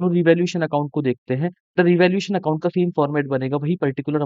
लोग revaluation account को देखते हैं, तो रिवैल्यूएशन अकाउंट का सेम फॉर्मेट बनेगा, वही पर्टिकुलर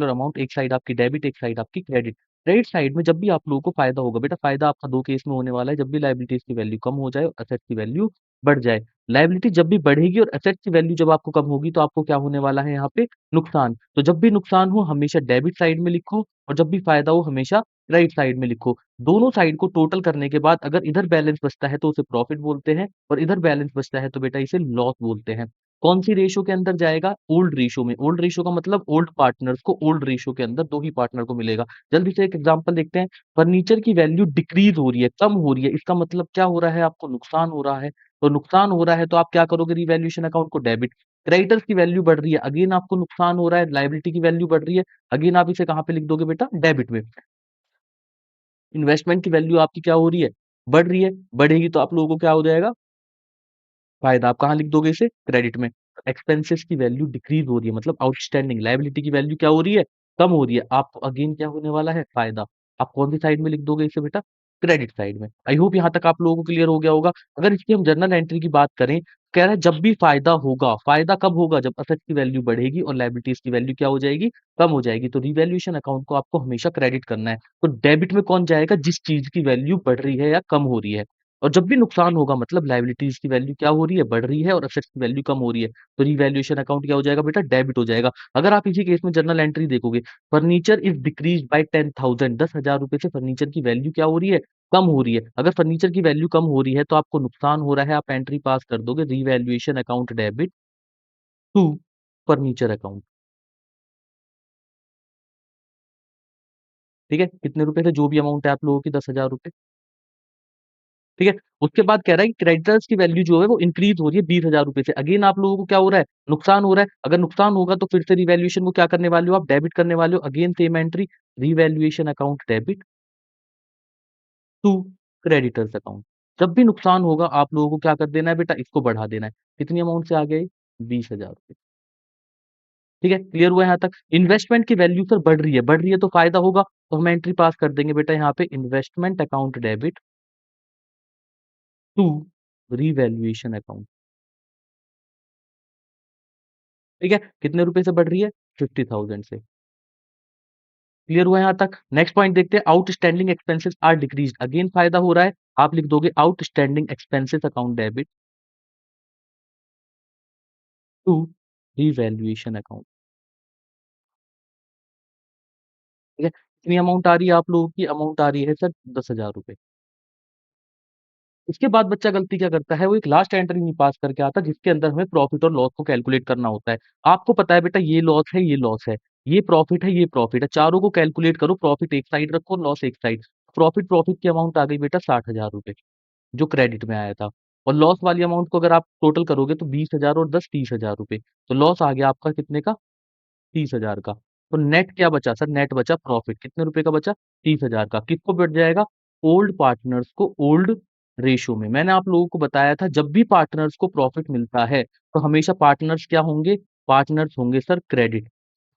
अमाउंट, एक साइड आपकी डेबिट, एक साइड आपकी क्रेडिट। क्रेडिट साइड में जब भी आप लोगों को फायदा होगा, बेटा फायदा आपका 2 केस में होने वाला है, जब भी लायबिलिटीज की वैल्यू कम हो जाए और एसेट्स की वैल्यू बढ़ जाए। लायबिलिटी जब भी बढ़ेगी और एसेट्स की वैल्यू जब आपको कम होगी, तो आपको क्या होने वाला है यहाँ पे? नुकसान। तो जब भी नुकसान हो हमेशा डेबिट साइड में लिखो, और जब भी फायदा हो हमेशा क्रेडिट साइड में लिखो। दोनों साइड को टोटल करने के बाद अगर इधर बैलेंस बचता है तो उसे प्रॉफिट बोलते हैं, और इधर बैलेंस बचता है तो बेटा इसे लॉस बोलते हैं। कौन सी रेशो के अंदर जाएगा? ओल्ड रेशो में। ओल्ड रेशो का मतलब ओल्ड पार्टनर्स को ओल्ड रेशो के अंदर दो ही पार्टनर को मिलेगा। जल्दी से एक एग्जांपल देखते हैं। फर्नीचर की वैल्यू डिक्रीज हो रही है, कम हो रही है, इसका मतलब क्या हो रहा है? आपको नुकसान हो रहा है। तो नुकसान हो रहा है तो आप क्या करोगे? रिवैल्यूएशन अकाउंट को डेबिट। क्रेडिटर्स की वैल्यू बढ़ रही है, अगेन आपको नुकसान हो रहा है, लायबिलिटी की वैल्यू बढ़ रही है, अगेन आप इसे कहाँ पे लिख दोगे बेटा? डेबिट में। इन्वेस्टमेंट की वैल्यू आपकी क्या हो रही है? बढ़ रही है, बढ़ेगी तो आप लोगों को क्या हो जाएगा? फायदा। आप कहाँ लिख दोगे इसे? क्रेडिट में। एक्सपेंसेस की वैल्यू डिक्रीज हो रही है, मतलब आउटस्टैंडिंग लायबिलिटी की वैल्यू क्या हो रही है? कम हो रही है। आपको अगेन क्या होने वाला है? फायदा। आप कौन सी साइड में लिख दोगे इसे बेटा? क्रेडिट साइड में। आई होप यहाँ तक आप लोगों को क्लियर हो गया होगा। अगर इसकी हम जर्नल एंट्री की बात करें, कह रहा है जब भी फायदा होगा, फायदा कब होगा? जब असेट की वैल्यू बढ़ेगी और लायबिलिटीज की वैल्यू क्या हो जाएगी? कम हो जाएगी। तो रिवैल्यूएशन अकाउंट को आपको हमेशा क्रेडिट करना है। तो डेबिट में कौन जाएगा? जिस चीज की वैल्यू बढ़ रही है या कम हो रही है। और जब भी नुकसान होगा, मतलब लायबिलिटीज की वैल्यू क्या हो रही है? बढ़ रही है, और असेट्स की वैल्यू कम हो रही है, तो रिवैल्यूएशन अकाउंट क्या हो जाएगा बेटा? डेबिट हो जाएगा। अगर आप इसी केस में जर्नल एंट्री देखोगे, फर्नीचर इज डिक्रीज बाय 10,000, 10,000 रुपए से फर्नीचर की वैल्यू क्या हो रही है? कम हो रही है। अगर फर्नीचर की वैल्यू कम हो रही है तो आपको नुकसान हो रहा है, आप एंट्री पास कर दोगे, revaluation account debit to furniture account. ठीक है, कितने रुपए थे? जो भी अमाउंट है आप लोगों की, 10,000 रुपए। ठीक है। उसके बाद कह रहा है कि क्रेडिटर्स की वैल्यू जो है वो इंक्रीज हो रही है 20,000 रुपए से। अगेन आप लोगों को क्या हो रहा है? नुकसान हो रहा है। अगर नुकसान होगा तो फिर से रिवैल्यूएशन को क्या करने वाले हो? आप डेबिट करने वाले हो। Again same entry, revaluation account debit to creditors account. जब भी नुकसान होगा आप लोगों को क्या कर देना है बेटा? इसको बढ़ा देना है। कितनी अमाउंट से आ गए? 20,000 रुपए। ठीक है, क्लियर हुआ यहाँ तक? इन्वेस्टमेंट की वैल्यू सर बढ़ रही है तो फायदा होगा, तो हम एंट्री पास कर देंगे बेटा यहाँ पे, investment account debit to revaluation account. ठीक है, कितने रुपए से बढ़ रही है? 50,000 से। क्लियर हुआ यहाँ तक? नेक्स्ट पॉइंट देखते हैं, outstanding expenses are decreased. Again फायदा हो रहा है, आप लिख दोगे outstanding expenses account debit to revaluation account. ठीक है, कितनी अमाउंट आ रही है आप लोगों की? अमाउंट आ रही है सर 10,000 रुपए। इसके बाद बच्चा गलती क्या करता है? वो एक लास्ट एंट्री नहीं पास करके आता, जिसके अंदर हमें प्रॉफिट और लॉस को कैलकुलेट करना होता है। आपको पता है बेटा ये लॉस है, ये लॉस है, ये प्रॉफिट है, ये प्रॉफिट है, चारों को कैलकुलेट करो, प्रॉफिट एक साइड रखो, लॉस एक साइड। प्रॉफिट की अमाउंट आ गई बेटा 60,000 रुपए, जो क्रेडिट में आया था। और लॉस वाली अमाउंट को अगर आप टोटल करोगे तो 20,000 और 10 30,000 रुपए। तो लॉस आ गया आपका कितने का? 30,000 का। तो नेट क्या बचा सर? नेट बचा प्रॉफिट। कितने रुपए का बचा? 30,000 का। किसको बढ़ जाएगा? ओल्ड पार्टनर्स को ओल्ड रेशियो में। मैंने आप लोगों को बताया था जब भी पार्टनर्स को प्रॉफिट मिलता है तो हमेशा पार्टनर्स क्या होंगे? पार्टनर्स होंगे सर क्रेडिट।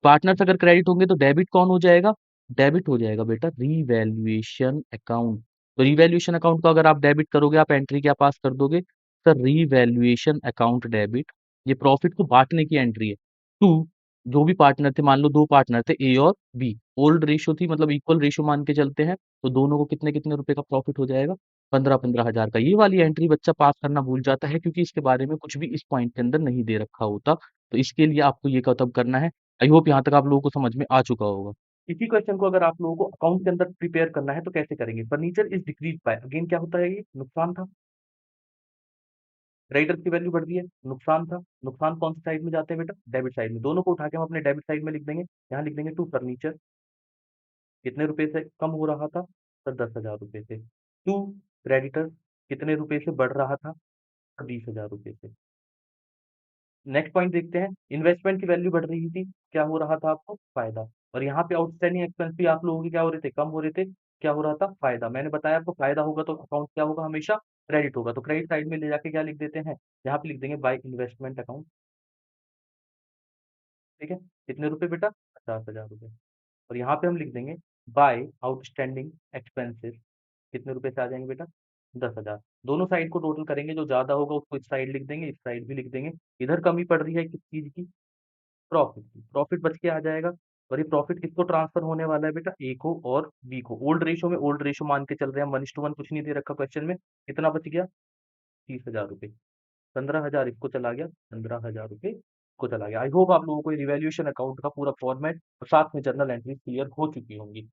पार्टनर्स अगर क्रेडिट होंगे तो डेबिट कौन हो जाएगा? डेबिट हो जाएगा बेटा रिवैल्यूएशन अकाउंट। तो रिवैल्यूएशन अकाउंट को अगर आप डेबिट करोगे, आप एंट्री क्या पास कर दोगे? सर रिवैल्यूएशन अकाउंट डेबिट, ये प्रॉफिट को बांटने की एंट्री है, टू जो भी पार्टनर थे, मान लो 2 पार्टनर थे ए और बी, ओल्ड रेशियो थी, मतलब इक्वल रेशियो मान के चलते हैं, तो दोनों को कितने-कितने रुपए का प्रॉफिट हो जाएगा? 15-15 हज़ार का। ये वाली एंट्री बच्चा पास करना भूल जाता है क्योंकि इसके बारे में कुछ भी इस पॉइंट के अंदर नहीं दे रखा होता। तो इसके लिए आपको ये तब करना है। आई होप यहाँ तक आप लोगों को समझ में आ चुका होगा। इसी क्वेश्चन को अगर आप लोगों को अकाउंट के अंदर प्रिपेयर करना है तो कैसे करेंगे? Furniture is decrease by, again क्या होता है? ये नुकसान था, क्रेडिटर की वैल्यू बढ़ रही है, नुकसान था। नुकसान कौन सी साइड में जाते हैं बेटा? डेबिट साइड में। दोनों को उठा के हम अपने डेबिट साइड में लिख देंगे। यहाँ लिख देंगे टू फर्नीचर, कितने रुपए से कम हो रहा था? सर 10,000 रुपए से। टू क्रेडिटर, कितने रुपए से बढ़ रहा था? 20,000 रुपए से। नेक्स्ट पॉइंट देखते हैं, इन्वेस्टमेंट की वैल्यू बढ़ रही थी, क्या हो रहा था आपको? फायदा। और यहाँ पे आउटस्टैंडिंग एक्सपेंस भी आप लोगों के क्या हो रहे थे? कम हो रहे थे, क्या हो रहा था? फायदा। मैंने बताया आपको फायदा होगा तो अकाउंट क्या होगा? हमेशा क्रेडिट होगा। तो क्रेडिट साइड में ले जाके क्या लिख देते हैं? यहाँ पे लिख देंगे बाय इन्वेस्टमेंट अकाउंट। ठीक है, कितने रुपए बेटा? 50,000 रुपए। और यहाँ पे हम लिख देंगे बाय आउटस्टैंडिंग एक्सपेंसेस, कितने रुपए से आ जाएंगे बेटा? 10,000। दोनों साइड को टोटल करेंगे, जो ज़्यादा होगा उसको इस साइड लिख देंगे, इस साइड भी लिख देंगे। इधर कमी पड़ रही है किस चीज़ की? प्रॉफ़िट की। प्रॉफ़िट बच के आ जाएगा और ये प्रॉफ़िट किसको ट्रांसफ़र होने वाला है बेटा? ए को और बी को। ओल्ड रेशियो में ओल्ड रेशियो मान के चल रहे हैं हम, 1:1 कुछ नहीं दे रखा क्वेश्चन में। कितना बच गया? 30,000 रुपए। 15,000 इसको चला गया, 15,000 रुपए इसको चला गया। आई होप आप लोगों को ये रिवैल्यूएशन अकाउंट का पूरा फॉर्मेट और साथ में जर्नल एंट्रीज़ क्लियर हो चुकी होंगी।